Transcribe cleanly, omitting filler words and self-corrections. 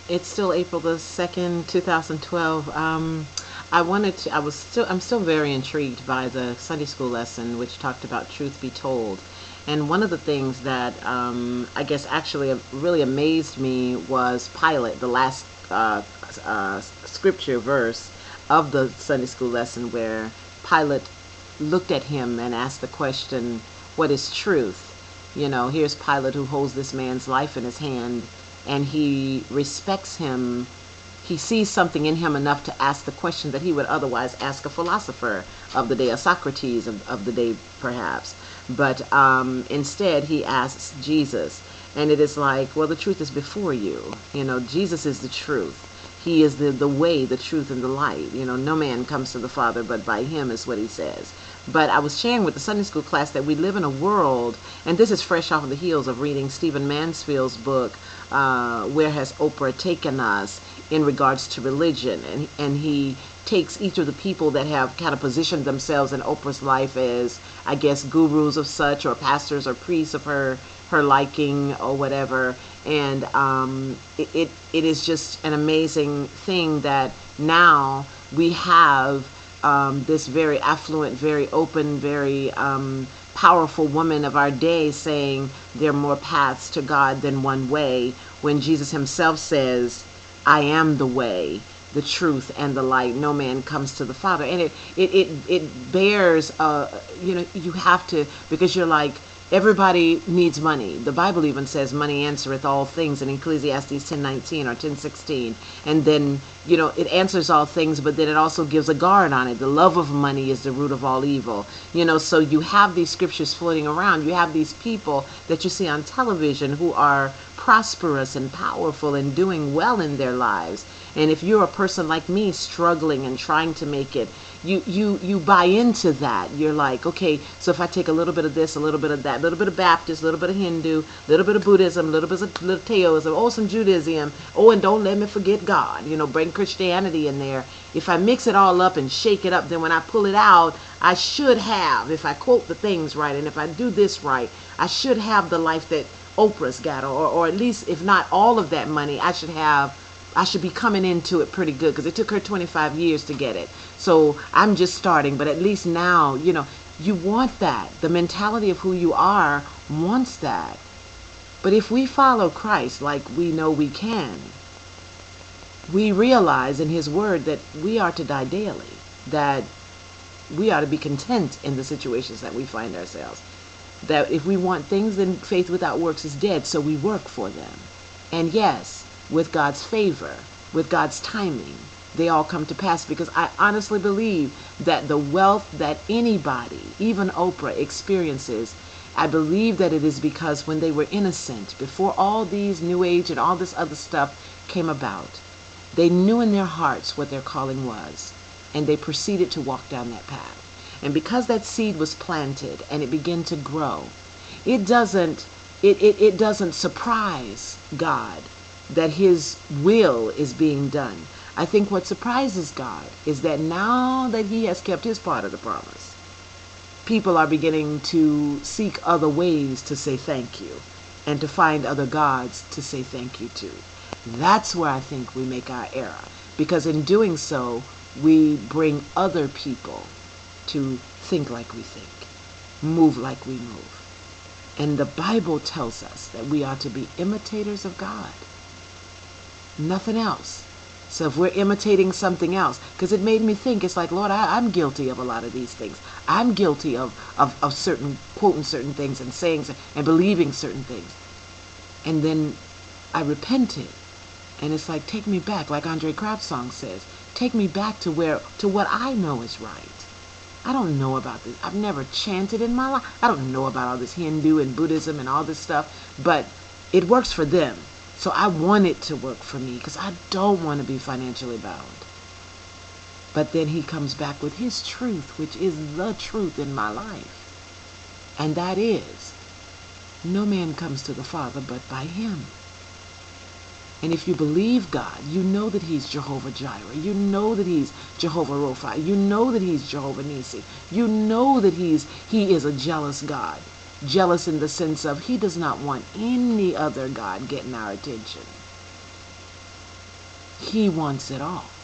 It's still April the 2nd, 2012. I'm still very intrigued by the Sunday school lesson, which talked about truth be told. And one of the things that I guess actually really amazed me was Pilate, the last scripture verse of the Sunday school lesson, where Pilate looked at him and asked the question, what is truth? Here's Pilate, who holds this man's life in his hand, and he respects him. He sees something in him enough to ask the question that he would otherwise ask a philosopher of the day, a Socrates of the day, perhaps. But instead, he asks Jesus. And it is like, well, the truth is before you. Jesus is the truth. He is the way, the truth, and the light. No man comes to the Father but by him, is what he says. But I was sharing with the Sunday school class that we live in a world, and this is fresh off of the heels of reading Stephen Mansfield's book, Where Has Oprah Taken Us, in regards to religion. And he takes each of the people that have kind of positioned themselves in Oprah's life as, I guess, gurus of such, or pastors or priests of her liking or whatever. And it is just an amazing thing that now we have this very affluent, very open, very powerful woman of our day saying there are more paths to God than one way, when Jesus himself says, I am the way, the truth, and the light. No man comes to the Father. And it bears, you have to, because you're like, everybody needs money. The Bible even says money answereth all things in Ecclesiastes 10:19 or 10:16. And then, it answers all things, but then it also gives a guard on it. The love of money is the root of all evil. So you have these scriptures floating around. You have these people that you see on television who are prosperous and powerful and doing well in their lives. And if you're a person like me, struggling and trying to make it, you buy into that. You're like, okay, so if I take a little bit of this, a little bit of that, a little bit of Baptist, a little bit of Hindu, a little bit of Buddhism, a little bit of Taoism, some Judaism, and don't let me forget God, bring Christianity in there. If I mix it all up and shake it up, then when I pull it out, I should have, if I quote the things right, and if I do this right, I should have the life that Oprah's got, or at least, if not all of that money, I should be coming into it pretty good, because it took her 25 years to get it. So I'm just starting, but at least now, you want that. The mentality of who you are wants that. But if we follow Christ like we know we can, we realize in his word that we are to die daily, that we ought to be content in the situations that we find ourselves. That if we want things, then faith without works is dead, so we work for them. And yes, with God's favor, with God's timing, they all come to pass, because I honestly believe that the wealth that anybody, even Oprah, experiences, I believe that it is because when they were innocent, before all these New Age and all this other stuff came about, they knew in their hearts what their calling was, and they proceeded to walk down that path. And because that seed was planted and it began to grow, it doesn't surprise God that his will is being done. I think what surprises God is that now that he has kept his part of the promise, people are beginning to seek other ways to say thank you, and to find other gods to say thank you to. That's where I think we make our error, because in doing so, we bring other people to think like we think, move like we move. And the Bible tells us that we are to be imitators of God. Nothing else. So if we're imitating something else, because it made me think, it's like, Lord, I'm guilty of a lot of these things. I'm guilty of certain, quoting certain things and saying and believing certain things. And then I repented. And it's like, take me back, like Andre Crouch's song says, take me back to what I know is right. I don't know about this. I've never chanted in my life. I don't know about all this Hindu and Buddhism and all this stuff, but it works for them. So I want it to work for me, because I don't want to be financially bound. But then he comes back with his truth, which is the truth in my life. And that is, no man comes to the Father but by him. And if you believe God, you know that he's Jehovah Jireh. You know that he's Jehovah Rapha. You know that he's Jehovah Nisi. You know that he is a jealous God. Jealous in the sense of he does not want any other God getting our attention. He wants it all.